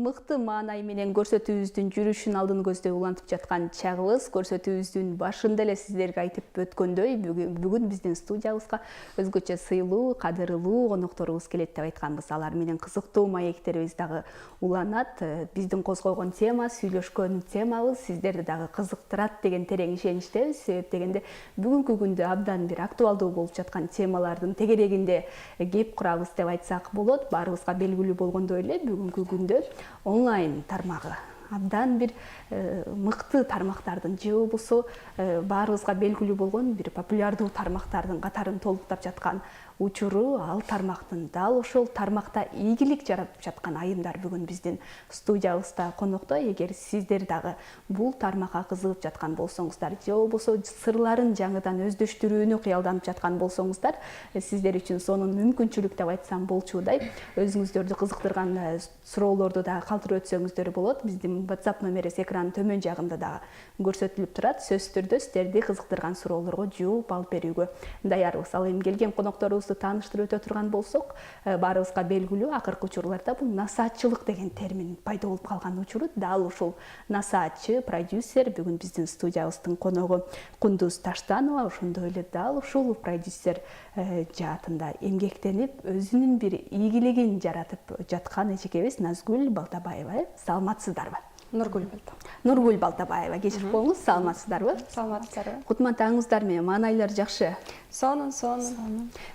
Мыкты маанай менен көрсөтүүбүздүн жүрүшүн алдын көздөй улантып жаткан чагыбыз. Көрсөтүүбүздүн башында эле сиздерге айтып өткөндөй, бүгүн биздин студиябызга өзгөчө сыйлуу, кадырлуу конокторубуз келет деп айтканбыз. Алар менен кызыктуу маектерибиз дагы уланат. Биздин козгогон тема, сүйлөшкөн темабыз сиздерди дагы кызыктырат деген терең ишеничтебиз. Себеп дегенде бүгүнкү күндө абдан бир актуалдуу болуп жаткан темалардын тегерегинде кеп курабыз деп айтсак болот. Баарыбызга белгилүү болгондой эле бүгүнкү күндө онлайн тармагы абдан бир мыкты тармактардын же болбосо баарыбызга белгилүү болгон бир популярдуу тармактардын катарын толуктап жаткан учуру. Ал тармактын дал ошол тармакта ийгилик жаратып жаткан айымдар бүгүн биздин студиябызда конокто. Эгер сиздер дагы бул тармакка кызыгып жаткан болсоңуздар же болбосо сырларын жаңыдан өздөштүрүүнү кыялданып жаткан болсоңуздар, сиздер үчүн сонун мүмкүнчүлүк деп айтсам болчудай. Өзүңүздөрдү кызыктырган суроолорду дагы калтырып өтсөңүздөр болот. Биздин WhatsApp номерибиз экрандын төмөн жагында дагы көрсөтүлүп турат. Сөзсүз түрдө сиздерди кызыктырган суроолорго жооп алып берүүгө даярбыз. Ал эми келген конокторубузду тааныштырып өтө турган болсок, баарыбызга белгилүү акыркы учурларда бул насаатчылык деген термин пайда болуп калган учуру. Дал ушул насаатчы, продюсер бүгүн биздин студиябыздын коногу Кундуз Таштанова. Ошондой эле дал ушул продюсер жаатында эмгектенип, өзүнүн бир ийгилигин жаратып жаткан эжекебиз Назгүл Балтабаева. Саламатсыздарбы? Нургүл Балтабаева, кечирип коюңуз. Саламатсыздарбы? Саламатсыздарбы. Кутман таңыңыздар менен, маанайлар жакшы? Сонун.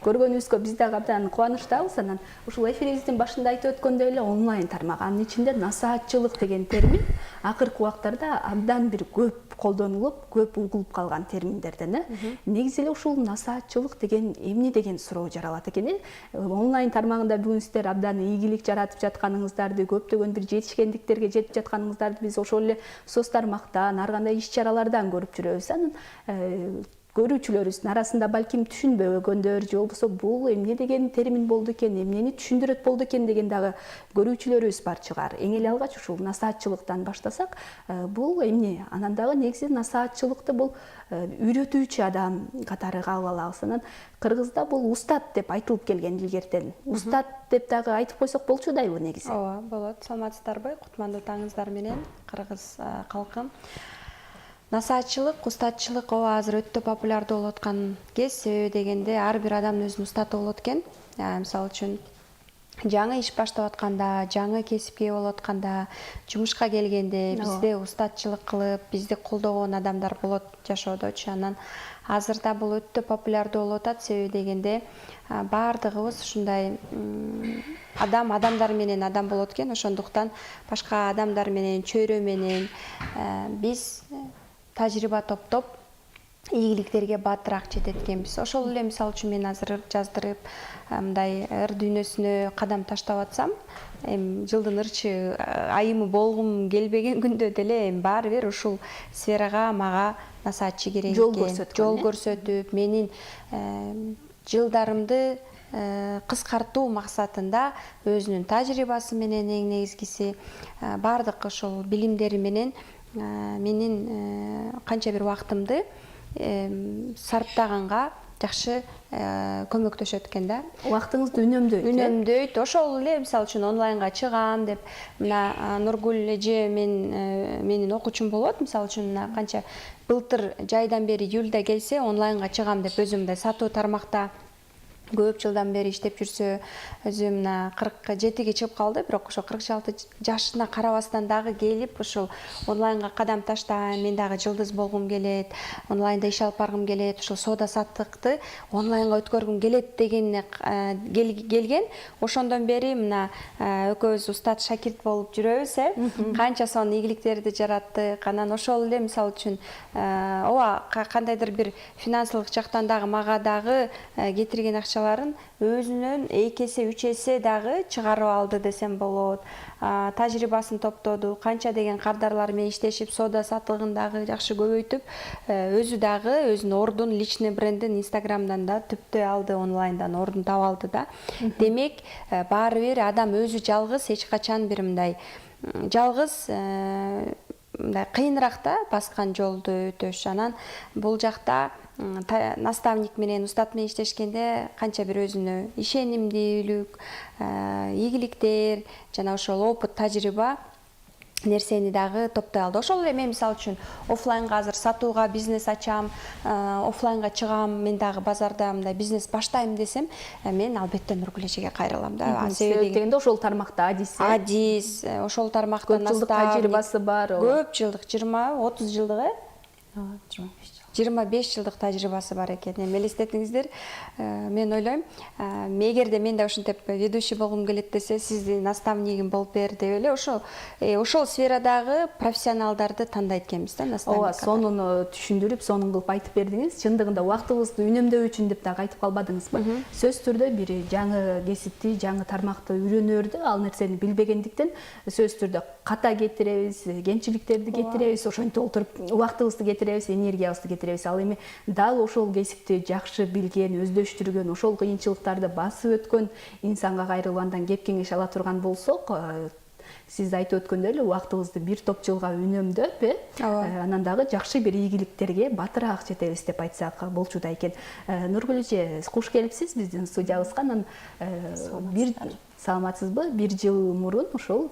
Көргөнүбүзгө биз дагы абдан кубанычтабыз. Анан ушул эфирибиздин башында айтып өткөндөй эле онлайн тармак, анын ичинде насаатчылык деген термин акыркы убактарда абдан бир көп колдонулуп, көп угулуп калган терминдерден. Негизи эле ушул насаатчылык деген эмне деген суроо жаралат экен. Онлайн тармагында бүгүн сиздер абдан ийгилик жаратып жатканыңыздарды, көптөгөн бир жетишкендиктерге жетип жатканыңыздарды биз ошол эле соц тармактан, ар кандай иш чаралардан көрүп жүрөбүз. Анан көрүүчүлөрүбүздүн арасында балким түшүнбөгөндөр же болбосо бул эмне деген термин болду экен, эмнени түшүндүрөт болду экен деген дагы көрүүчүлөрүбүз бар чыгар. Эң эле алгач ушул насаатчылыктан баштасак, бул эмне? Анан дагы негизи насаатчылыкты бул үйрөтүүчү адам катары кабыл алабыз. Анан кыргызда бул устат деп айтылып келген илгертен. Устат деп дагы айтып койсок болчудайбы негизи? Ооба, болот. Саламатсыздарбы? Кутмандуу таңыңыздар менен, кыргыз калкым. Насаатчылык, устатчылык азыр өтө популярдуу болуп аткан кез. Себеби дегенде ар бир адамдын өзүнүн устаты болот экен. Мисалы үчүн жаңы иш баштап атканда, жаңы кесипке болуп атканда, жумушка келгенде бизде устатчылык кылып, бизди колдогон адамдар болот жашоодочу. Анан азырда бул өтө популярдуу болуп атат. Себеби дегенде баардыгыбыз ушундай адамдар менен адам болот экен. Ошондуктан башка адамдар менен, чөйрө менен биз тажрыйба топтоп ийгиликтерге баатыраак жетет экенбиз. Ошол эле мисалы үчүн мен азыр жаздырып мындай ыр дүйнөсүнө кадам таштап атсам, жылдын ырчы айымы болгум келбеген күндө деле баары бир ушул сферага мага насаатчы керек экен. Жол көрсөтүп, менин жылдарымды кыскартуу максатында өзүнүн тажрыйбасы менен эң негизгиси баардык ошол билимдери менен менин канча бир убактымды сарптаганга жакшы көмөктөшөт экен да. Убактыңызды үнөмдөйт. Ошол эле мисалы үчүн онлайнга чыгам деп, мына Нургүл эже менин окуучум болот. Мисалы үчүн мына канча былтыр жайдан бери июлда келсе онлайнга чыгам деп өзүм мындай сатуу тармакта көп жылдан бери иштеп жүрсө, өзү мына 47ге чыгып калды, бирок ошо 46 жашына карабастан дагы келип, ошол онлайнга кадам таштайм, мен дагы жылдыз болгум келет, онлайнда иш алып баргым келет, ошол соода саттыкты онлайнга өткөргүм келет дегенине келген. Ошондон бери мына экөөбүз устат шакирт болуп жүрөбүз, канча сонун ийгиликтерди жараттык. Анан ошол эле мисалы үчүн ооба кандайдыр бир финансылык жактан дагы мага дагы кетирген акчаларын өзүнөн 2 эсе 3 эсе дагы чыгарып алды десем болот. Тажрыйбасын топтоду, канча деген кардарлар менен иштешип, соода саттыгын дагы жакшы көбөйтүп, өзү дагы өзүнүн ордун, личный брендин Инстаграмдан да түптөй алды, онлайндан ордун таап алды да. Демек, баары бир адам өзү жалгыз эч качан бир мындай жалгыз мындай кыйыныраак да баскан жолду өтөш. Анан бул жакта наставник менен устат менен иштешкенде канча бир өзүнө ишенимдүүлүк, ийгиликтер жана ошол опыт тажрыйба нерсени дагы топтой алды. Ошол эле мен мисалы үчүн офлайнга азыр сатууга бизнес ачам, офлайнга чыгам, мен дагы базарда мындай бизнес баштайм десем, мен албетте Нургүл эжеге кайрылам да. Себеби дегенде ошол тармакта адис, ошол тармакта наставник. Көп жылдык тажрыйбасы бар. Көп жылдык, 20-30 жылдык, 25 жылдык тажрыйбасы бар экен. Эми элестетиңиздер, мен ойлойм, эгерде мен да ушинтип ведущий болгум келет десе, сизди наставнигим болуп бер деп эле ошол сферадагы профессионалдарды тандайт экенбиз да, наставник. Ооба, сонун түшүндүрүп, сонун кылып айтып бердиңиз. Чындыгында убактыбызды үнөмдөө үчүн деп дагы айтып калбадыңызбы? Сөзсүз түрдө бир жаңы кесипти, жаңы тармакты үйрөнөрдү, ал нерсени билбегендиктен сөзсүз түрдө ката кетиребиз, кемчиликтерди кетиребиз, ошентип отуруп убактыбызды кетиребиз, энергиябызды кетиребиз. Ал эми дал ошол кесипти жакшы билген, өздөштүргөн, ошол кыйынчылыктарды басып өткөн инсанга кайрылып андан кеп кеңеш ала турган болсок, сиз айтып өткөндөй эле убактыбызды бир топ жылга үнөмдөп, анан дагы жакшы бир ийгиликтерге батыраак жетебиз деп айтсак болчу да экен. Нургүл эже, куш келипсиз биздин студиябызга. Анан саламатсызбы? 1 жыл мурун ошол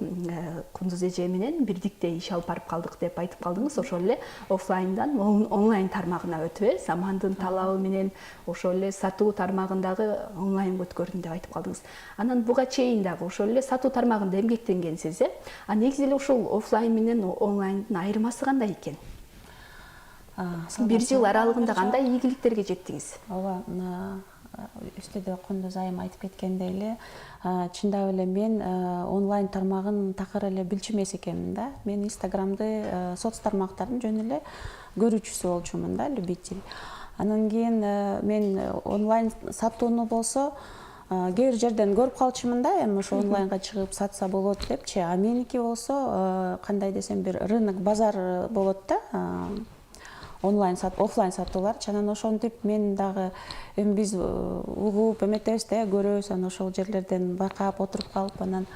Кундуз эже менен бирдикте иш алып барып калдык деп айтып калдыңыз. Ошол эле офлайндан онлайн тармагына өтүп, замандын талабы менен ошол эле сатуу тармагындагы онлайнга өткөрдүм деп айтып калдыңыз. Анан буга чейин дагы ошол эле сатуу тармагында эмгектенгенсиз, А негизи эле ошол офлайн менен онлайндын айырмасы кандай экен? 1 жыл аралыгында кандай ийгиликтерге жеттиңиз? Ооба, үстөдө Кундуз айым айтып кеткендей эле, чындап эле мен онлайн тармагын такыр эле билчү эмес экенмин да. Мен Инстаграмды, соц тармактардын жөн эле көрүүчүсү болчумун да, любитель. Анан кийин мен онлайн сатууну болсо кээ бир жерден көрүп калчумун да, эми ошо онлайнга чыгып сатса болот депчи. А меники болсо кандай десем, бир рынок, базар болот да. Офлайн сатууларчы. Анан ошентип мен дагы эми биз угуп эметебиз да, көрөбүз, анан ошол жерлерден байкап отуруп калып, анан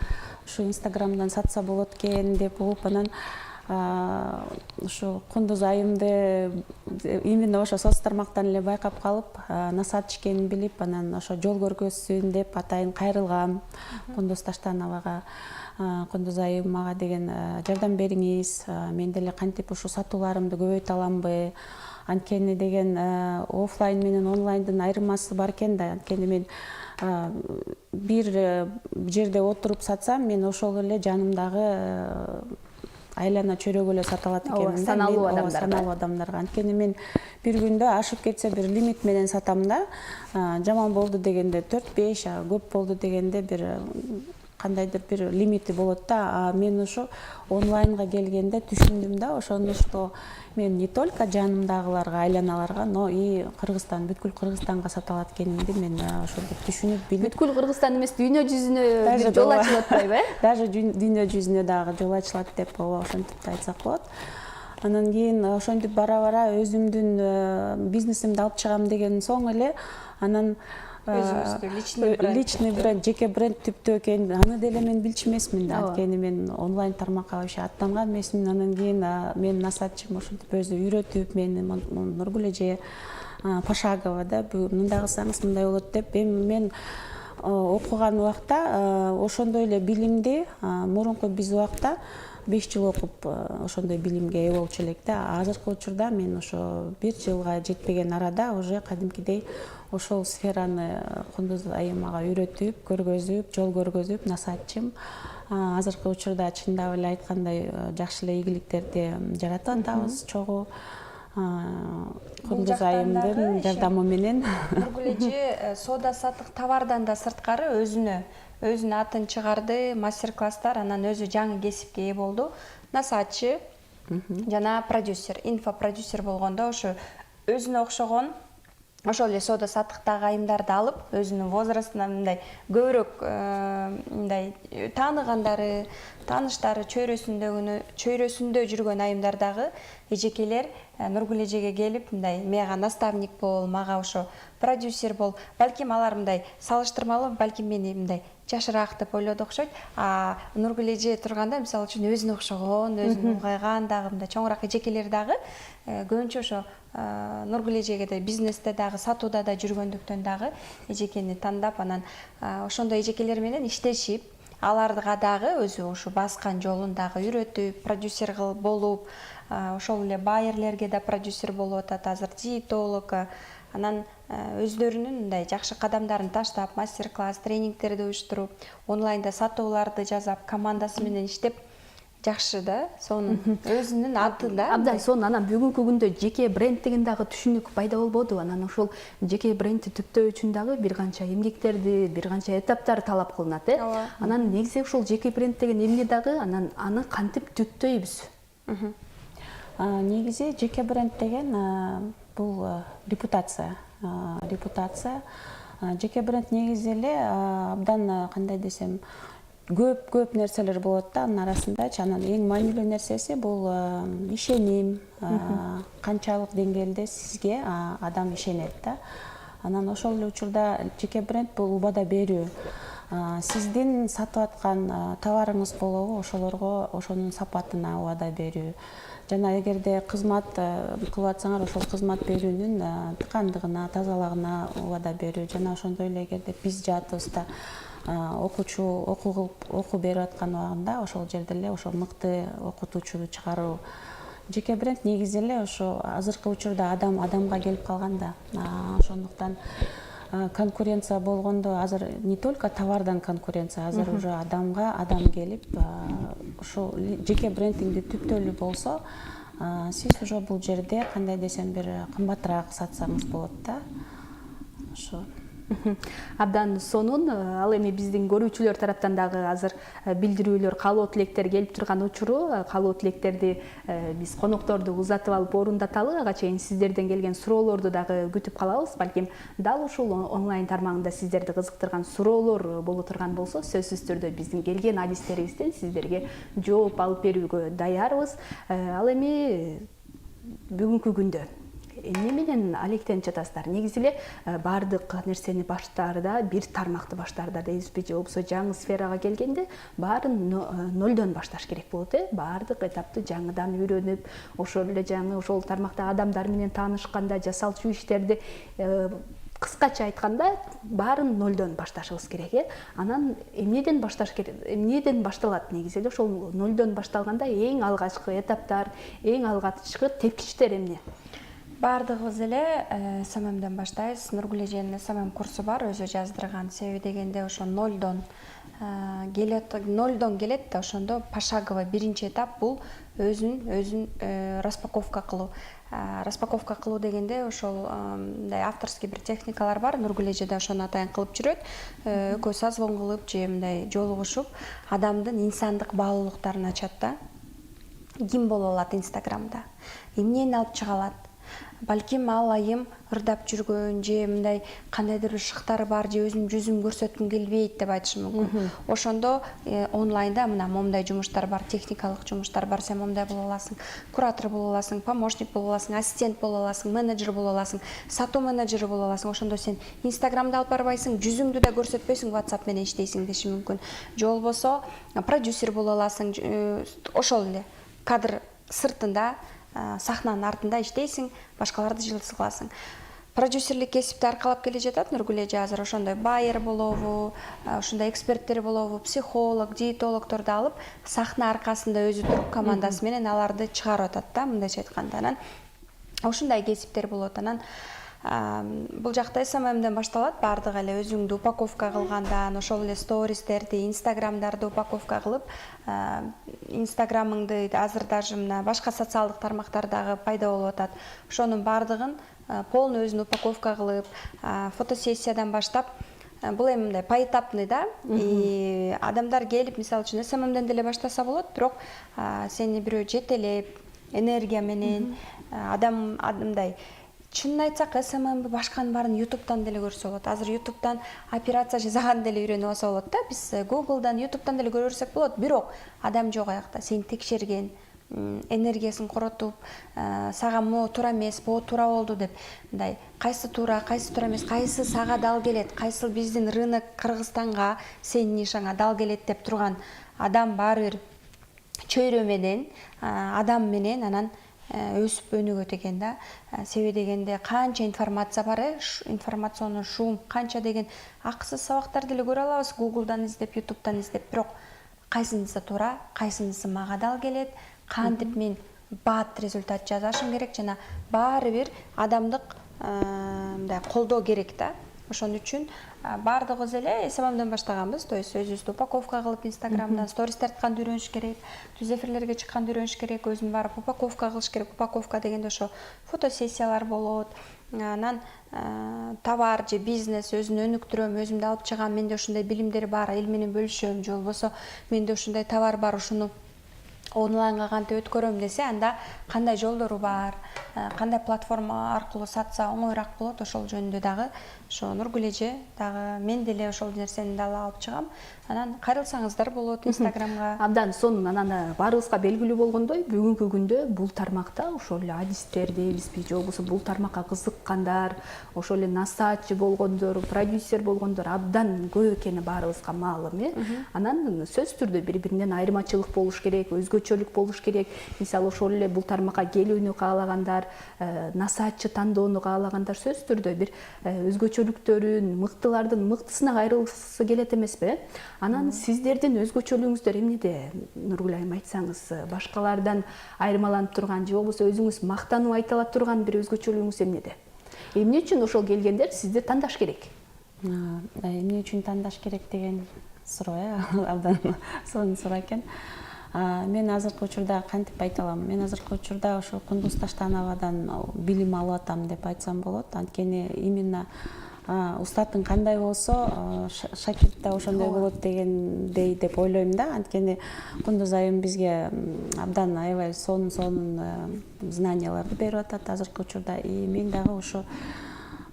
ушу Инстаграмдан сатса болот экен деп угуп, анан ушу Кундуз айымды именно ошо соц тармактан эле байкап калып, насатчы экенин билип, анан ошо жол көргөзсүн деп атайын кайрылгам Кундуз Таштановага. Кундуз айым мага деген жардам бериңиз, мен деле кантип ушу сатууларымды көбөйтө аламбы, анткени деген офлайн менен онлайндын айырмасы бар экен да. Анткени мен бир жерде отуруп сатсам, мен ошол эле жанымдагы айлана чөйрөгө эле сата алат экенмин да. Саналуу адамдарга. Анткени мен бир күндө ашып кетсе бир лимит менен сатам да. Жаман болду дегенде 4-5, көп болду дегенде бир кандайдыр бир лимити болот да. А мен ошо онлайнга келгенде түшүндүм да, ошону что мен не только жанымдагыларга, айланаларга, но и Кыргызстан, бүткүл Кыргызстанга сата алат экенимди мен ошентип түшүнүп билип. Бүткүл Кыргызстан эмес, дүйнө жүзүнө жол ачылат атпайбы? Даже дүйнө жүзүнө дагы жол ачылат деп ошентип айтсак болот. Анан кийин ошентип бара-бара өзүмдүн бизнесимди алып чыгам деген соң эле, анан личный бренд, жеке бренд түптөө экен, аны деле мен билчү эмесмин да. Анткени мен онлайн тармакка вообще аттанган эмесмин. Анан кийин мен насатчым ошентип өзү үйрөтүп, мени Нургүл эже пошагово да, мындай кылсаңыз мындай болот деп, эми мен окуган убакта ошондой эле билимди мурунку биз убакта 5 жыл окуп ошондой билимге ээ болчу элек да. Азыркы учурда мен ошо 1 жылга жетпеген арада уже кадимкидей ошол сфераны Кундуз айым мага үйрөтүп, көргөзүп, жол көргөзүп, насатчым. Азыркы учурда чындап эле айткандай жакшы эле ийгиликтерди жаратып атабыз чогуу. Кундуз айымдын жардамы менен. Нургүл эже соода саттык товардан да сырткары өзүнүн атын чыгарды, мастер-класстар, анан өзү жаңы кесипке ээ болду. Насатчы жана продюсер, инфопродюсер болгондо ошо өзүнө окшогон ошол эле соода саттыктагы айымдарды алып, өзүнүн возрастына мындай көбүрөөк мындай тааныгандары, тааныштары, чөйрөсүндө жүргөн айымдардагы эжекелер Нургул эжеге келип мындай мага наставник бол, мага ошо продюсер бол, балким алар мындай салыштырмалуу, балким мени мындай жашыраак деп ойлоду окшойт. А Нургул эже турганда мисалы үчүн өзүнө окшогон, өзүнө улгайган дагы мындай чоңураак эжекелер дагы көбүнчө ошо Нургул эжеге да бизнесте дагы сатууда да жүргөндүктөн дагы эжекени тандап, анан ошондой эжекелер менен иштешип, аларга дагы өзү ошо баскан жолун дагы үйрөтүп, продюсер болуп, ошол эле байерлерге да продюсер болуп атат, азыр диетолог, анан өздөрүнүн мындай жакшы кадамдарын таштап, мастер-класс, тренингтерди уюштуруп, онлайнда сатууларды жасап, командасы менен иштеп, жакшы да, сонун өзүнүн атында. Абдан сонун. Анан бүгүнкү күндө жеке бренд деген дагы түшүнүк пайда болбоду. Анан ошол жеке брендти түптөө үчүн дагы бир канча эмгектерди, бир канча этаптар талап кылынат, Анан негизи ошол жеке бренд деген эмне дагы, анан аны кантип түптөйбүз? Негизи жеке бренд деген бул репутация. Жеке бренд негизи эле абдан кандай десем, көп нерселер болот да анын арасындачы. Анан эң маанилүү нерсеси бул ишеним, канчалык деңгээлде сизге адам ишенет да. Анан ошол эле учурда жеке бренд бул убада берүү. Сиздин сатып аткан товарыңыз болобу, ошолорго ошонун сапатына убада берүү. Жана эгерде кызмат кылып атсаңар, ошол кызмат берүүнүн тыкандыгына, тазалыгына убада берүү. Жана ошондой эле эгерде биз жатыбызда окуучу окуу берип аткан убагында ошол жерде эле ошол мыкты окутуучуну чыгаруу. Жеке бренд негизи эле ошо азыркы учурда адамга келип калган да. Ошондуктан конкуренция болгондо азыр не только товардан конкуренция, азыр уже адамга адам келип, ошол жеке брендиңди түптөлүү болсо, сиз уже бул жерде кандай десем бир кымбатыраак сатсаңыз болот да. Ошо. Абдан сонун. Ал эми биздин көрүүчүлөр тараптан дагы азыр билдирүүлөр, каалоо тилектер келип турган учуру, каалоо тилектерди биз конокторду узатып алып орундаталы. Ага чейин сиздерден келген суроолорду дагы күтүп калабыз. Балким дал ушул онлайн тармагында сиздерди кызыктырган суроолор боло турган болсо, сөзсүз түрдө биздин келген адистерибизден сиздерге жооп алып берүүгө даярбыз. Ал эми бүгүнкү күндө эмне менен алектенип жатасыздар? Негизи эле баардык нерсени баштаарда, бир тармакты баштаарда дейбизби, же болбосо жаңы сферага келгенде баарын нолдон башташ керек болот, баардык этапты жаңыдан үйрөнүп, ошол эле жаңы ошол тармактагы адамдар менен таанышканда, жасалчу иштерди кыскача айтканда баарын нолдон башташыбыз керек, Анан эмнеден башташ керек? Эмнеден башталат негизи эле ошол нолдон башталганда эң алгачкы этаптар, эң алгачкы тепкичтер эмне? Бардыгыбыз эле СММден баштайбыз. Нургул эженин СММ курсу бар, өзү жаздырган. Себеби дегенде ошо нолдон келет да, ошондо пошагово биринчи этап бул өзүн распаковка кылуу. Распаковка кылуу дегенде ошол мындай авторский бир техникалар бар. Нургул эже да ошону атайын кылып жүрөт. Экөө созвон кылып же мындай жолугушуп, адамдын инсандык баалуулуктарын ачат да. Ким боло алат Инстаграмда? Эмнени алып чыга алат? Балким ал айым ырдап жүргөн же мындай кандайдыр бир шыктары бар же өзүмдүн жүзүмдү көрсөткүм келбейт деп айтышы мүмкүн. Ошондо онлайнда мына момундай жумуштар бар, техникалык жумуштар бар, сен момундай боло аласың, куратор боло аласың, помощник боло аласың, ассистент боло аласың, менеджер боло аласың, сатуу менеджери боло аласың. Ошондо сен Инстаграмды алып барбайсың, жүзүңдү да көрсөтпөйсүң, WhatsApp менен иштейсиң деши мүмкүн. Же болбосо продюсер боло аласың, ошол эле кадр сыртында, сахнанын артында иштейсиң, башкаларды жылдыз кыласың. Продюсерлик кесипти аркалап келе жатат Нургул эже азыр. Ошондой байер болобу, ошондой эксперттер болобу, психолог, диетологторду алып, сахна аркасында өзү туруп, командасы менен аларды чыгарып атат да, мындайча айтканда. Анан ушундай кесиптер болот. Анан бул жакта СММден башталат, баардыгы эле өзүңдү упаковка кылгандан, ошол эле стористерди, инстаграмдарды упаковка кылып, инстаграмыңды азыр даже мына башка социалдык тармактардагы пайда болуп атат. Ошонун баардыгын полный өзүн упаковка кылып, фотосессиядан баштап, бул эми мындай поэтапный да, и адамдар келип, мисалы үчүн СММден деле баштаса болот, бирок сени бирөө жетелеп, энергия менен, адам мындай чынын айтсак, СММ башканын баарын YouTube'дан деле көрсө болот. Азыр YouTube'дан операция жасаган деле үйрөнүп алса болот да. Биз Google'дан, YouTube'дан деле көрө берсек болот. Бирок адам жок аякта. Сени текшерген, энергиясын коротуп, сага могу туура эмес, могу туура болду деп мындай кайсы туура эмес, кайсы сага дал келет, кайсы биздин рынок Кыргызстанга, сенин нишаңа дал келет деп турган адам баары бир чөйрө менен, адам менен анан өсүп өнүгөт экен да. Себеби дегенде канча информация бар, информационный шум канча деген акысыз сабактарды деле көрө алабыз, Google'дан издеп, YouTube'дан издеп, бирок кайсынысы туура, кайсынысы мага дал келет, кантип мен бат результат жасашым керек, жана баары бир адамдык мындай колдоо керек да. Ошон үчүн баардыгыбыз эле эсебамдан баштаганбыз. То есть өзүбүздү упаковка кылып Инстаграмдан сторис тартканды үйрөнүш керек, түз эфирлерге чыкканды үйрөнүш керек, өзүм барып упаковка кылыш керек. Упаковка дегенде ошо фотосессиялар болот. Анан товар же бизнес өзүн өнүктүрөм, өзүмдү алып чыгам, менде ушундай билимдер бар, эл менен бөлүшөм, же болбосо менде ушундай товар бар, ушуну онлайнга кантип өткөрөм десе, анда кандай жолдору бар, кандай платформа аркылуу сатса оңоюраак болот, ошол жөнүндө дагы ошо Нургүл эже дагы мен деле ошол нерсени дагы алып чыгам. Анан кайрылсаңыздар болот Инстаграмга. Абдан сонун. Анан баарыбызга белгилүү болгондой, бүгүнкү күндө бул тармакта ошол эле адистер дейбизби, же болбосо бул тармакка кызыккандар, ошол эле насаатчы болгондор, продюсер болгондор абдан көп экени баарыбызга маалым, Анан сөзсүз түрдө бири-биринен айырмачылык болуш керек, өзгөчөлүк болуш керек. Мисалы ошол эле бул тармакка келүүнү каалагандар, насаатчы тандоону каалагандар сөзсүз түрдө бир өзгөчөлүктөрүн, мыктылардын мыктысына кайрылгысы келет эмеспи? Анан сиздердин өзгөчөлүгүңүздөр эмнеде? Нургүл айым, айтсаңыз, башкалардан айырмаланып турган же болбосо өзүңүз мактанып айта ала турган бир өзгөчөлүгүңүз эмнеде? Эмне үчүн ошол келгендер сизди тандаш керек? Эмне үчүн тандаш керек деген суроо, абдан сонун суроо экен. Мен азыркы учурда кантип айта алам? Мен азыркы учурда ошо Кундуз Таштановадан билим алып атам деп айтсам болот. Анткени именно устатын кандай болсо, шакирт да ошондой болот дегендей деп ойлойм да. Анткени Кундуз айым бизге абдан аябай сонун знанияларды берип атат азыркы учурда. И мен дагы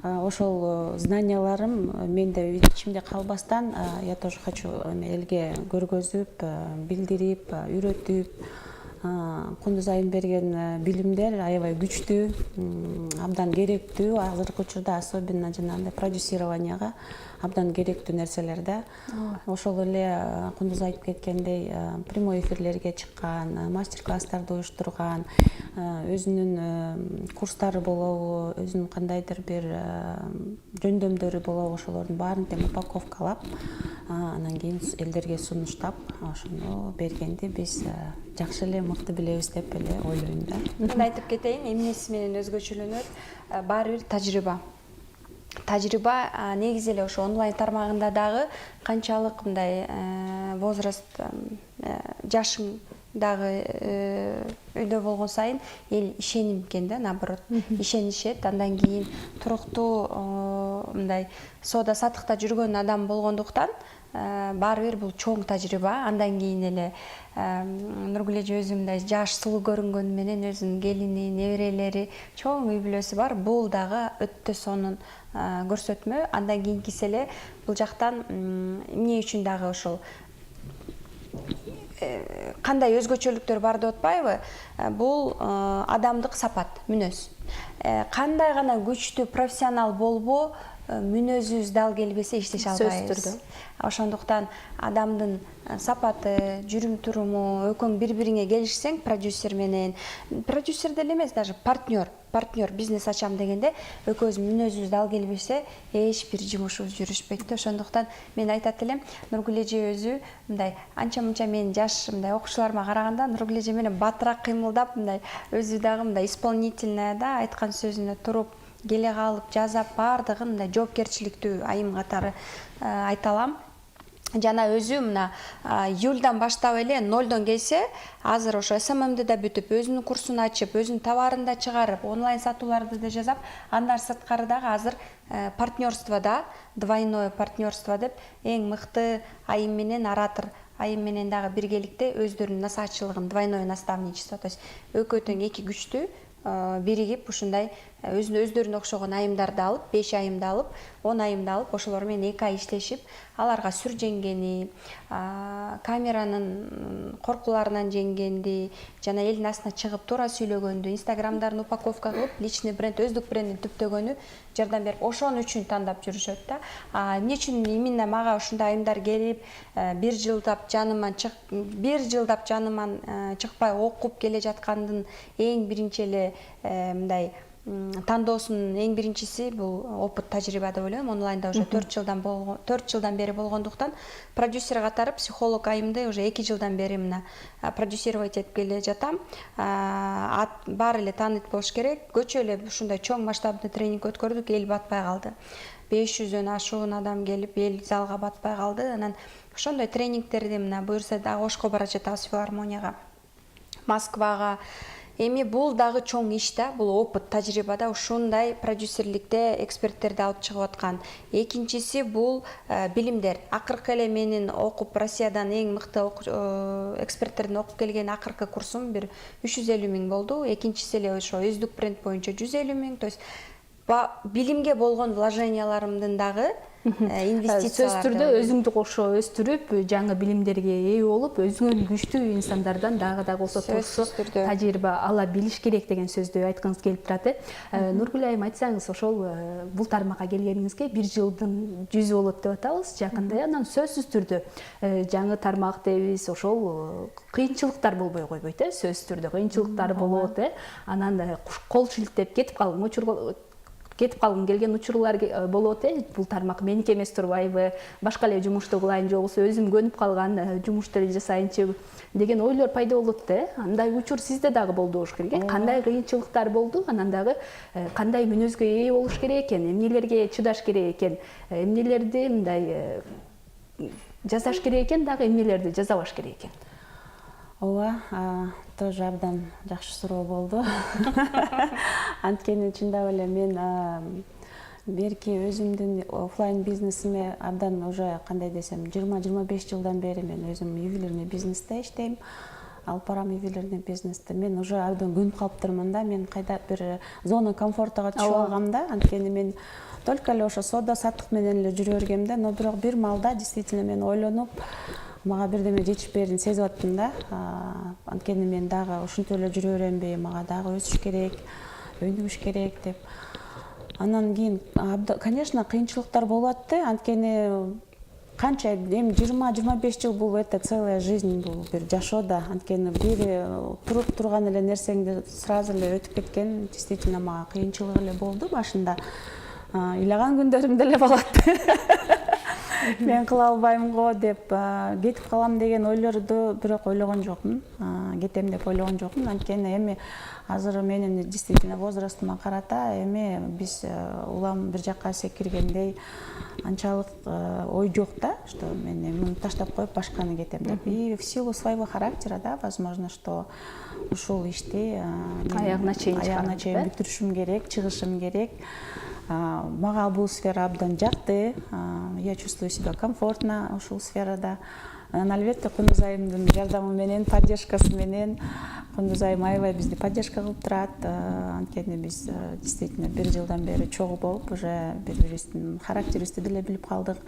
ошол знанияларым менде ичимде калбастан, я тоже хочу элге көргөзүп, билдирип, үйрөтүп. Кундуз айым берген билимдер аябай күчтүү, абдан керектүү. Азыркы учурда особенно жанагындай продюсированияга абдан керектүү нерселер да. Ошол эле Кундуз айтып кеткендей, прямой эфирлерге чыккан, мастер-класстарды уюштурган, өзүнүн курстары болобу, өзүнүн кандайдыр бир жөндөмдөрү болобу, ошолордун баарын тең упаковкалап, анан кийин элдерге сунуштап, ошону бергенди биз жакшы эле мыкты билебиз деп эле ойлойм да. Мен айтып кетейин, эмнеси менен өзгөчөлөнөт? Баары бир тажрыйба. Тажрыйба негизи эле ошо онлайн тармагында дагы канчалык мындай возраст, жашың дагы өйдө болгон сайын эл ишеним да, наоборот, ишенишет. Андан кийин туруктуу мындай соода саттыкта жүргөн адам болгондуктан баары бир бул чоң тажрыйба. Андан кийин эле Нургүл эже өзү мындай жаш сулуу көрүнгөнү менен өзүнүн келини, неберелери, чоң үй бүлөсү бар. Бул дагы өтө сонун көрсөтмө. Андан кийинкиси эле бул жактан эмне үчүн дагы ошол кандай өзгөчөлүктөр бар деп атпайбы? Бул адамдык сапат, мүнөз. Кандай гана күчтүү профессионал болбо, мүнөзүбүз дал келбесе иштеше албайбыз. Ошондуктан адамдын сапаты, жүрүм туруму, экөөң бири-бириңе келишсең, продюсер менен, продюсер деле эмес, даже партнер бизнес ачам дегенде экөөбүз мүнөзүбүз дал келбесе, эч бир жумушубуз жүрүшпөйт. Ошондуктан мен айтат элем, Нургүл эже өзү мындай анча-мынча мен жаш мындай окуучуларыма караганда Нургүл эже менен батыраак кыймылдап, мындай өзү дагы мындай исполнительная да, айткан сөзүнө туруп, келе калып, жазап, баардыгын мындай жоопкерчиликтүү айым катары айта алам. Жана өзү мына июльдан баштап эле нолдон келсе, азыр ошо СММди да бүтүп, өзүнүн курсун ачып, өзүнүн товарын да чыгарып, онлайн сатууларды да жасап, андан сырткары дагы азыр партнерствода, двойное партнерство деп эң мыкты айым менен, оратор айым менен дагы биргеликте өздөрүнүн насаатчылыгын, двойное наставничество, то есть экөө тең эки күчтүү биригип ушундай өздөрүнө окшогон айымдарды алып, 5 айымды алып, 10 айымды алып, ошолор менен 2 ай иштешип, аларга сүр жеңгени, камеранын коркуларынан жеңгенди, жана элдин астына чыгып туура сүйлөгөндү, инстаграмдарын упаковка кылып, личный бренд, өздүк брендин түптөгөнү жардам берип, ошон үчүн тандап жүрүшөт да. Эмне үчүн именно мага ушундай айымдар келип, 1 жылдап жаныман чыкпай окуп келе жаткандын эң биринчи эле мындай тандоосунун эң биринчиси бул опыт, тажрыйба деп ойлойм. Онлайнда уже 4 жылдан бери болгондуктан продюсер катары психолог айымды уже 2 жылдан бери мына продюсировать этип келе жатам. Баары эле тааныт болуш керек. Көчө эле ушундай чоң масштабный тренинг өткөрдүк, эл батпай калды. 500дөн ашуун адам келип, эл залга батпай калды. Анан ошондой тренингтерди мына буюрса дагы Ошко бара жатабыз, филармонияга, Москвага. Эми бул дагы чоң иш да, бул опыт, тажрыйбада ушундай продюсерликте эксперттерди алып чыгып аткан. Экинчиси бул билимдер. Акыркы эле менин окуп Россиядан эң мыкты эксперттердин окуп келген акыркы курсум бир 350 000 болду. Экинчиси эле ошо өздүк бренд боюнча 150 000. То есть билимге болгон вложенияларымдын дагы сөз түрдө өзүңдү кошо өстүрүп, жаңы билимдерге ээ болуп, өзүңөн күчтүү инсандардан дагы болсо тажрыйба ала билиш керек деген сөздү айткыңыз келип турат. Нургүл айым, айтсаңыз, ошол бул тармакка келгениңизге 1 жылдын жүзү болот деп атабыз жакында. Анан сөзсүз түрдө жаңы тармак дейбиз, ошол кыйынчылыктар болбой койбойт, сөзсүз түрдө кыйынчылыктар болот. Анан кол шилтеп кетип калгым келген учурлар болот. Бул тармак меники эмес турбайбы, башка эле жумушту кылайын, же болбосо өзүм көнүп калган жумуштарды жасайынчы деген ойлор пайда болот да. Андай учур сизде дагы болду болуш керек. Кандай кыйынчылыктар болду, анан дагы кандай мүнөзгө ээ болуш керек экен, эмнелерге чыдаш керек экен, эмнелерди мындай жасаш керек экен, дагы эмнелерди жасабаш керек экен. Ооба, тоже абдан жакшы суроо болду. Анткени чындап эле мен берки өзүмдүн офлайн бизнесиме абдан уже кандай десем 20-25 жылдан бери мен өзүм ювелирный бизнесте иштейм. Алып барам ювелирный бизнести. Мен уже абдан көнүп калыптырмын да. Мен кайда бир зона комфортага түшүп алгам да. Анткени мен только эле ошо соода саттык менен эле жүрө бергем да. Но бирок бир маалда действительно мен ойлонуп, мага бирдеме жетишпээрин сезип аттым да. Анткени мен дагы ушинтип эле жүрө беремби, мага дагы өсүш керек, өнүгүш керек деп. Анан кийин, конечно, кыйынчылыктар болуп атты. Анткени канча эми 20-25 жыл бул это целая жизнь, бул бир жашоо да. Анткени бир туруп турган эле нерсеңди сразу эле өтүп кеткен, действительно мага кыйынчылык эле болду башында. Ыйлаган күндөрүм деле болот. Мен кыла албайм го деп кетип калам деген ойлорду бирок ойлогон жокмун. Кетем деп ойлогон жокмун. Анткени эми азыр менин действительно возрастыма карата эми биз улам бир жакка секиргендей анчалык ой жок да, что мен муну таштап коюп башканы кетем деп. И в силу своего характера, да, возможно, что ушул ишти аягына чейин бүтүрүшүм керек, чыгышым керек. Мага бул сфера абдан жакты. Я чувствую себя комфортно ушул сферада. Албетте Кундуз айымдын жардамы менен, поддержкасы менен, Кундуз айым аябай бизди поддержка кылып турат. Анткени биз действительно 1 жылдан бери чогуу болуп, уже бири-бирибиздин характерибизди деле билип калдык.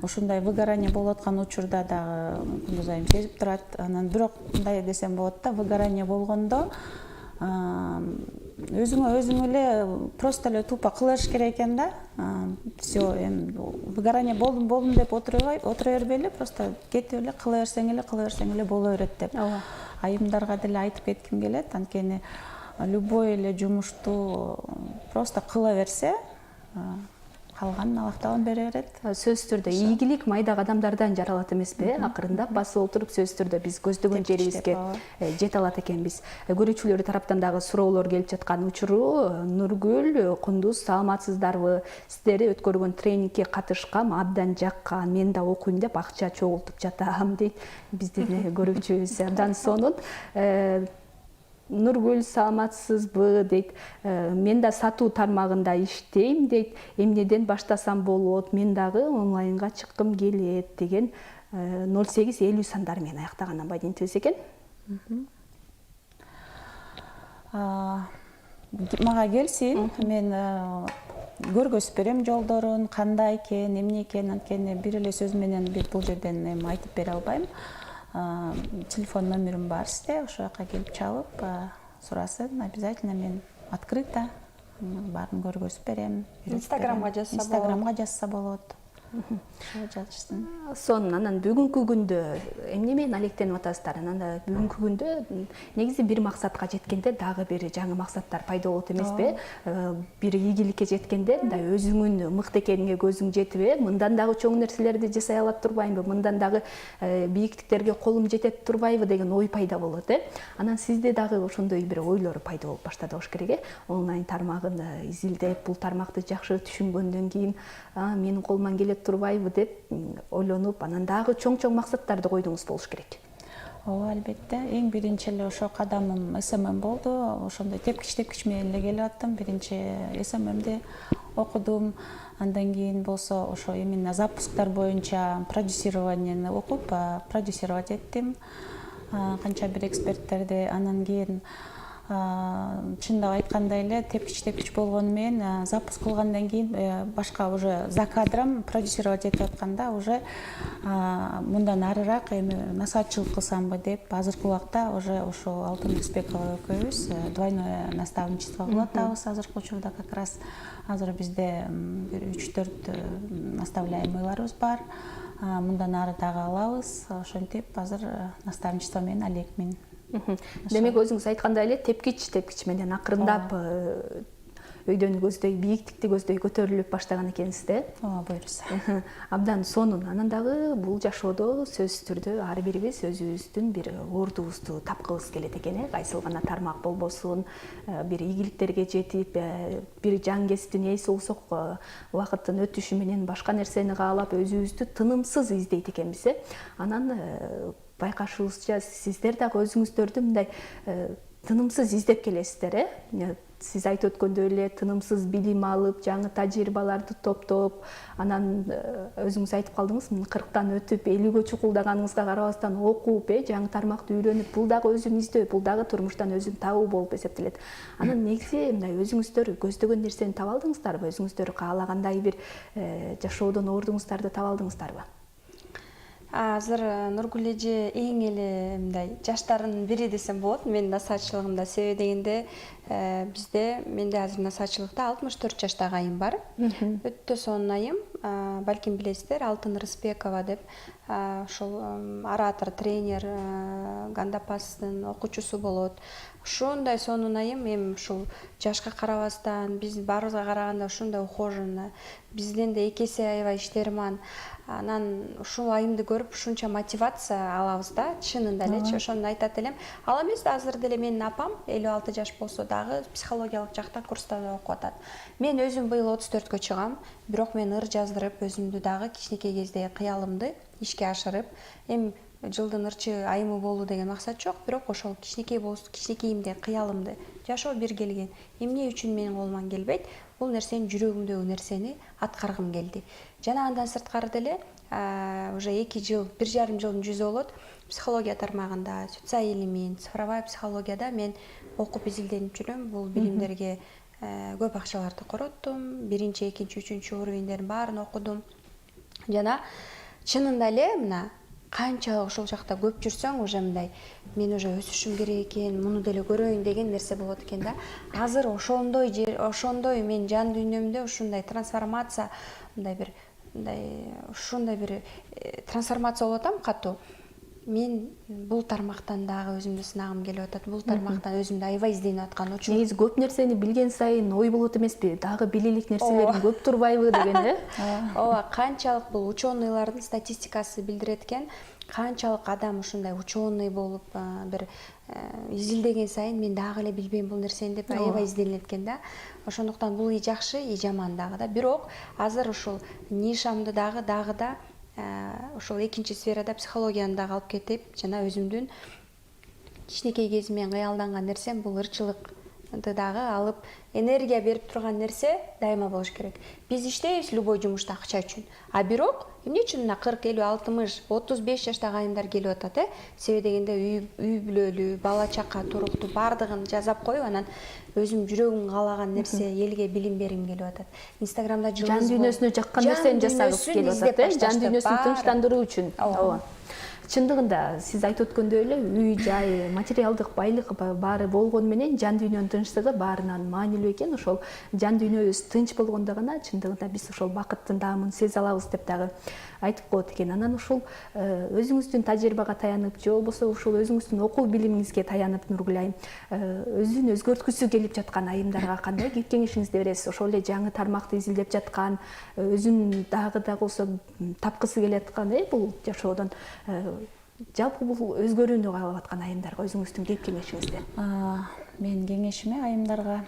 Ошондой выгорание болуп аткан учурда дагы Кундуз айым сезип турат. Анан бирок мындай десем болот да, выгорание болгондо өзүң эле просто эле тупо кыла бериш керек экен да. Все, эми выгорание болдум деп отура бербей эле, просто кетип эле кыла берсең эле боло берет деп. Айымдарга деле айтып кетким келет. Анткени любой эле жумушту просто кыла берсе, калганын Аллах Таалам бере берет. Сөз түрдө ийгилик майдак адамдардан жаралат эмеспи? Акырындап басып отуруп сөз түрдө биз көздөгөн жерибизге жете алат экенбиз. Көрүүчүлөр тараптан дагы суроолор келип жаткан учуру, Нургүл, Кундуз, саламатсыздарбы? Сиздерди өткөргөн тренингке катышкам, абдан жаккан, мен да окуйм деп акча чогултуп жатам дейт. Биздин көрүүчүбүз абдан сонун. Нургүл, саламатсызбы дейт. Мен да сатуу тармагында иштейм дейт. Эмнеден баштасам болот? Мен дагы онлайнга чыккым келет деген 0850 сандары менен аяктагандан баштайбыз экен. мага келсин, мен көргөзүп берем жолдорун, кандай экен, эмне экен, анткени бир эле сөз менен бул жерден эми айтып бере албайм. Телефон номерим бар сизде, ошол жака келип чалып, сурасын, обязательно мен открыта, баарын көргөзүп берем. Инстаграмга жазса болот. Инстаграмга жазса болот. Жазышсын. Сонун анан бүгүнкү күндө эмне менен алектенип атасыздар? Анан бүгүнкү күндө негизи бир максатка жеткенде дагы бир жаңы максаттар пайда болот эмеспи? Бир ийгиликке жеткенде мындай өзүңүн мыкты экениңе көзүң жетиби? Мындан дагы чоң нерселерди жасай алат турбаймынбы? Мындан дагы бийиктиктерге колум жетет турбайбы деген ой пайда болот, Анан сизде дагы ошондой бир ойлор пайда болуп баштады болуш керек, Онлайн тармагын изилдеп, бул тармакты жакшы түшүнгөндөн кийин, менин колуман келет турбайбы деп ойлонуп, анан дагы чоң максаттарды койдуңуз болуш керек. Ооба, албетте. Эң биринчи эле ошо кадамым СММ болду. Ошондой тепкич менен эле келип аттым. Биринчи СММди окудум. Андан кийин болсо ошо именно запусктар боюнча продюсированияны окуп, продюсировать эттим. Канча бир эксперттерди. Анан кийин чындап айткандай эле тепкич болгону менен запуск кылгандан кийин башка уже за кадром продюсировать этип атканда уже мындан арыраак эми насаатчылык кылсамбы деп азыркы убакта уже ошо Алтын Рысбекова экөөбүз двойное наставничество кылып атабыз азыркы учурда. Как раз азыр бизде бир 3-4 наставляемыйларыбыз бар. Мындан ары дагы алабыз. Ошентип азыр наставничество менен алекмин. Демек өзүңүз айткандай эле тепкич менен акырындап өйдөн көздөй, бийиктикти көздөй көтөрүлүп баштаган экенсиз да? Ооба, буюрса. Абдан сонун. Анан дагы бул жашоодо сөзсүз түрдө ар бирибиз өзүбүздүн бир ордубузду тапкыбыз келет экен, Кайсыл гана тармак болбосун, бир ийгиликтерге жетип, бир жан кесиптин ээси болсок, убакыттын өтүшү менен башка нерсени каалап өзүбүздү тынымсыз издейт экенбиз, Анан байкашыбызча сиздер дагы өзүңүздөрдү мындай тынымсыз издеп келесиздер, Сиз айтып өткөндөй эле тынымсыз билим алып, жаңы тажрыйбаларды топтоп, анан өзүңүз айтып калдыңыз, 40тан өтүп 50гө чукулдаганыңызга карабастан окуп, жаңы тармакты үйрөнүп, бул дагы өзүн издөө, бул дагы турмуштан өзүн табуу болуп эсептелет. Анан негизи мындай өзүңүздөр көздөгөн нерсени таба алдыңыздарбы? Өзүңүздөр каалагандай бир жашоодон ордуңуздарды таба алдыңыздарбы? Азыр Нургүл эже эң эле мындай жаштардын бири десем болот. Менин насаатчылыгымда себеби дегенде менде азыр насаатчылыкта 64 жаштагы айым бар. Өтө сонун айым. Балким билесиздер, Алтын Рысбекова деп. Ошол оратор, тренер, гандапастын окуучусу болот. Ушундай сонун айым, эми ушул жашка карабастан, биз баарыбызга караганда ушундай ухоженный, бизден да 2 эсе аябай иштерман. Анан ушул айымды көрүп ушунча мотивация алабыз да, чынында элечи. Ошону айтат элем. Ал эмес, азыр деле менин апам 56 жаш болсо дагы психологиялык жакта курстарда окуп атат. Мен өзүм быйыл 34гө чыгам, бирок мен ыр жаздырып, өзүмдү дагы кичинекей кезде кыялымды ишке ашырып, эми жылдын ырчы айымы болуу деген максат жок, бирок ошол кичинекейимде кыялымды жашоо бир келген. Эмне үчүн менин колуман келбейт? Бул нерсени жүрөгүмдөгү нерсени аткаргым келди. Жана андан сырткары деле уже 2 жыл, 1,5 жылдын жүзү болот. Психология тармагында, социализм, цифровая психологияда мен окуп изилденип жүрөм. Бул билимдерге көп акчаларды короттум. 1, 2, 3 уровендерин баарын окудум. Жана чынында эле мына канчалык ошол жакта көп жүрсөң, уже мындай мен уже өсүшүм керек экен, муну деле көрөйүн деген нерсе болот экен да. Азыр ошондой мен жан дүйнөмдө ушундай трансформация, ушундай бир трансформация болуп атам катуу. Мен бул тармактан дагы өзүмдү сынагым келип атат. Бул тармактан өзүмдү аябай изденип аткан учур. Негизи көп нерсени билген сайын ой болот эмеспи? Дагы билилик нерселерим көп турбайбы деген, Ооба, канчалык бул ученыйлардын статистикасы билдирет экен. Канчалык адам ушундай ученый болуп, бир изилдеген сайын мен дагы эле билбейм бул нерсени деп аябай изденет экен да. Ошондуктан бул и жакшы, и жаман дагы да. Бирок азыр ушул нишамды дагы да ошол экинчи сферада психологияны дагы алып кетип, жана өзүмдүн кичинекей кезимден кыялданган нерсем бул ырчылык дагы алып энергия берип турган нерсе дайыма болуш керек. Биз иштейбиз любой жумушта акча үчүн. А бирок эмне үчүн мына 40, 50, 60, 35 жаштагы айымдар келип атат, себеби дегенде үй бүлөлүү, бала чака, туруктуу бардыгын жасап коюп, анан өзүм жүрөгүм каалаган нерсе элге билим бергим келип атат. Инстаграмда жан дүйнөсүнө жаккан нерсени жасагысы келип атат, жан дүйнөсүн тынчтандыруу үчүн. Ооба. Чындыгында сиз айтып өткөндөй эле үй жай материалдык байлык баары болгону менен жан дүйнөнүн тынчтыгы баарынан маанилүү экен. Ошол жан дүйнөбүз тынч болгондо гана чындыгында биз ошол бакыттын даамын сезе алабыз деп дагы айтып коет экен. Анан ушул өзүңүздүн тажрыйбага таянып же болбосо ушул өзүңүздүн окуу билимиңизге таянып Нургүл айым өзүн өзгөрткүсү келип жаткан айымдарга кандай кеп кеңешиңизди бересиз? Ошол эле жаңы тармакты изилдеп жаткан, өзүн дагы болсо тапкысы келип аткан бул жашоодон жалпы бул өзгөрүүнү каалап аткан айымдарга өзүңүздүн кеп кеңешиңизди? Менин кеңешиме айымдарга,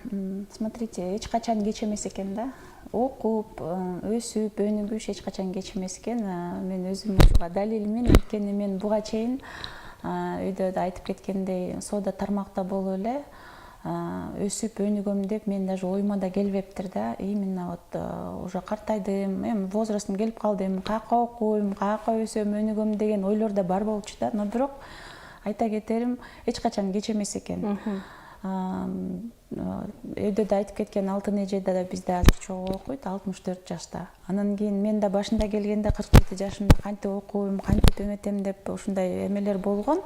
смотрите, эч качан кеч эмес экен да. Окуп, өсүп, өнүгүш эч качан кеч эмес экен. Мен өзүм ушуга далилмин, анткени мен буга чейин үйдө да айтып кеткендей, соода тармакта болуп эле өсүп өнүгөм деп мен даже оюма да келбептир да. Именно вот уже картайдым, эми возрастым келип калды, эми каяка окуйм, каяка өсөм, өнүгөм деген ойлор да бар болчу да. Но бирок айта кетерим, эч качан кеч эмес экен. Үйдө да айтып кеткен алтын эже да бизде азыр чогуу окуйт, 64 жашта. Анан кийин мен да башында келгенде 47 жашымда кантип окуйм, кантип эметем деп ушундай эмелер болгон,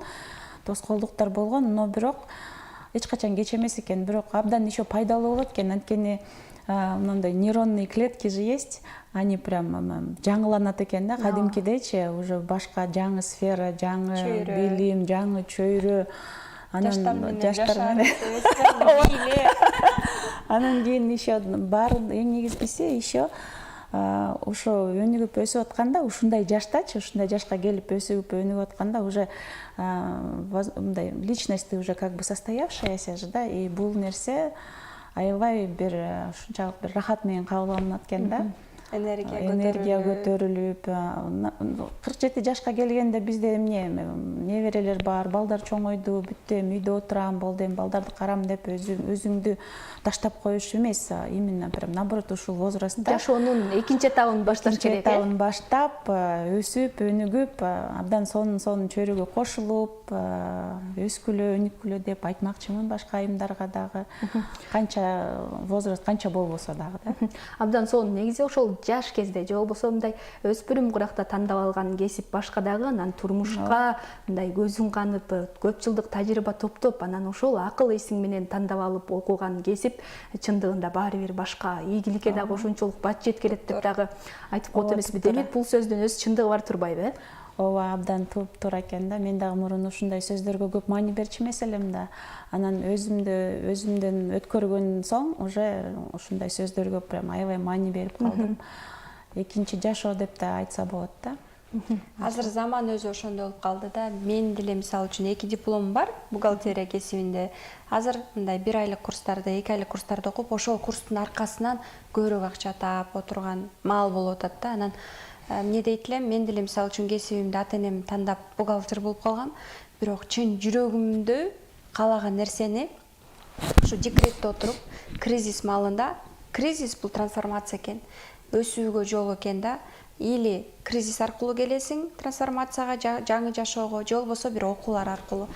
тоскоолдуктар болгон, но бирок эч качан кеч эмес экен. Бирок абдан еще пайдалуу болот экен, анткени мындай нейронные клетки же есть, они прям жаңыланат экен да, кадимкидейчи, уже башка жаңы сфера, жаңы билим, жаңы чөйрө. Жаштар менен анан кийин еще бар эң негизгиси еще ошо өнүгүп өсүп атканда, ушундай жаштачы, ушундай жашка келип өсүп өнүгүп атканда уже мындай личность уже как бы состоявшаяся же да, и бул нерсе аябай бир ушунчалык бир рахат менен кабыл алынат экен да. Энергия көтөрүлүп, 47 жашка келгенде бизде эмне неберелер бар, балдар чоңойду, бүттүм, үйдө отурам, болду эми балдарды карам деп өзүңдү таштап коюш эмес, именно прям наоборот ушул возрастта жашоонун экинчи этабын башташ керек. Экинчи этабын баштап, өсүп, өнүгүп, абдан сонун чөйрөгө кошулуп, өскүлө, өнүккүлө деп айтмакчымын башка айымдарга дагы. Канча возраст, канча болбосо дагы да. Абдан сонун. Негизи ошол жаш кезде же болбосо мындай өспүрүм куракта тандап алган кесип башка дагы, анан турмушка мындай көзүң канып, көп жылдык тажрыйба топтоп, анан ошол акыл эсиң менен тандап алып окуган кесип чындыгында баары бир башка ийгиликке дагы ошончолук бат жеткирет деп дагы айтып коет эмеспи? Демек бул сөздүн өз чындыгы бар турбайбы? Ооба, абдан туура экен да. Мен дагы мурун ушундай сөздөргө көп маани берчү эмес элем да. Анан өзүмдөн өткөргөн соң уже ушундай сөздөргө прям аябай маани берип калдым. Экинчи жашоо деп да айтса болот да. Азыр заман өзү ошондой болуп калды да. Мен деле мисалы үчүн 2 дипломум бар бухгалтерия кесибинде. Азыр мындай 1 айлык курстарды, 2 айлык курстарды окуп, ошол курстун аркасынан көбүрөөк акча таап отурган маал болуп атат да. Анан эмне дейт элем, мен деле мисалы үчүн кесибимди ата-энем тандап бухгалтер болуп калгам, бирок чын жүрөгүмдө каалаган нерсени ушу декретте отуруп, кризис маалында, кризис бул трансформация экен, өсүүгө жол экен да. Или кризис аркылуу келесиң трансформацияга, жаңы жашоого, же болбосо бир окуулар аркылуу.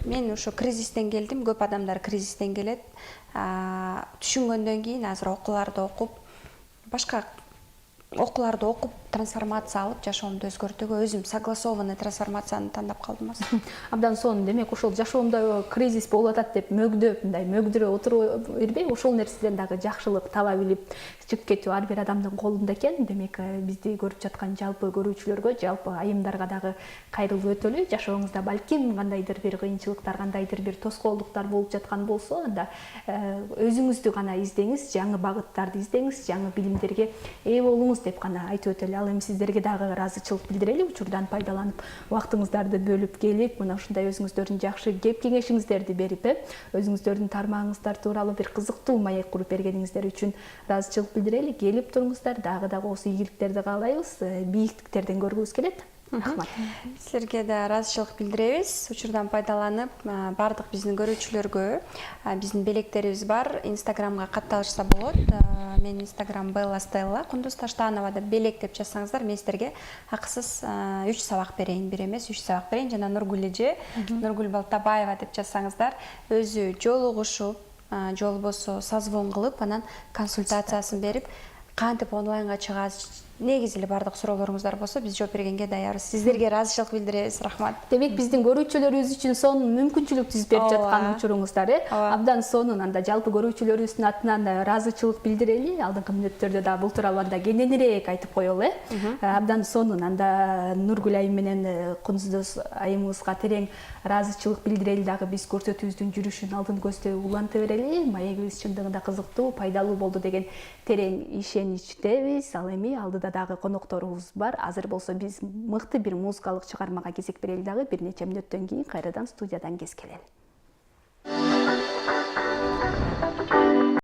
Мен ошо кризистен келдим, көп адамдар кризистен келет. Түшүнгөндөн кийин азыр окууларды окуп, башка окууларды окуп, трансформация алып, жашоомду өзгөртүүгө өзүм согласованный трансформацияны тандап калдым. Абдан сонун. Демек ошол жашоомдо кризис болуп атат деп мөгдөп, мындай мөгдүрө отуруп бербей, ошол нерседен дагы жакшылык таба билип чыгып кетүү ар бир адамдын колунда экен. Демек бизди көрүп жаткан жалпы көрүүчүлөргө, жалпы айымдарга дагы кайрылуу өтөлү. Жашооңузда балким кандайдыр бир кыйынчылыктар, кандайдыр бир тоскоолдуктар болуп жаткан болсо, анда өзүңүздү гана издеңиз, жаңы багыттарды издеңиз, жаңы билимдерге ээ болуңуз деп гана айтып өтөлү. Ал эми сиздерге дагы ыраазычылык билдирели, учурдан пайдаланып, убактыңыздарды бөлүп келип, мына ушундай өзүңүздөрдүн жакшы кеп кеңешиңиздерди берип, өзүңүздөрдүн тармагыңыздар тууралуу бир кызыктуу маек куруп бергениңиздер үчүн ыраазычылык билдирели. Келип туруңуздар, дагы осы ийгиликтерди каалайбыз, бийиктиктерден көргүбүз келет. Рахмат. Силерге да ыраазычылык билдиребиз. Учурдан пайдаланып, бардык биздин көрүүчүлөргө биздин белектерибиз бар. Инстаграмга катталышса болот. Менин Инстаграм Белла Стелла. Кундуз Таштанова деп белек деп жазсаңыздар, мен силерге акысыз 3 сабак берейин, бир эмес 3 сабак берейин. Жана Нургүл эже, Нургүл Балтабаева деп жазсаңыздар, өзү жолугушуп, же болбосо созвон кылып, анан консультациясын берип, кантип онлайнга чыгат, негизи эле бардык суроолоруңуздар болсо биз жооп бергенге даярбыз. Сиздерге ыраазычылык билдиребиз. Рахмат. Демек биздин көрүүчүлөрүбүз үчүн сонун мүмкүнчүлүк түзүп берип жаткан учуруңуздар, абдан сонун. Анда жалпы көрүүчүлөрүбүздүн атынан ыраазычылык билдирели. Алдыңкы мүнөттөрдө да бул тууралуу анда кененирээк айтып коелу. Абдан сонун. Анда Нургүл айым менен Кундуз айымыбызга терең ыраазычылык билдирели, дагы биз көрсөтүүбүздүн жүрүшүн алдын көздөй уланта берели. Маегибиз чындыгында кызыктуу, пайдалуу болду деген терең ишеничтебиз. Ал эми алдыда дагы конокторубуз бар. Азыр болсо биз мыкты бир музыкалык чыгармага кезек берели, дагы бир нече мүнөттөн кийин кайрадан студиядан кез келели.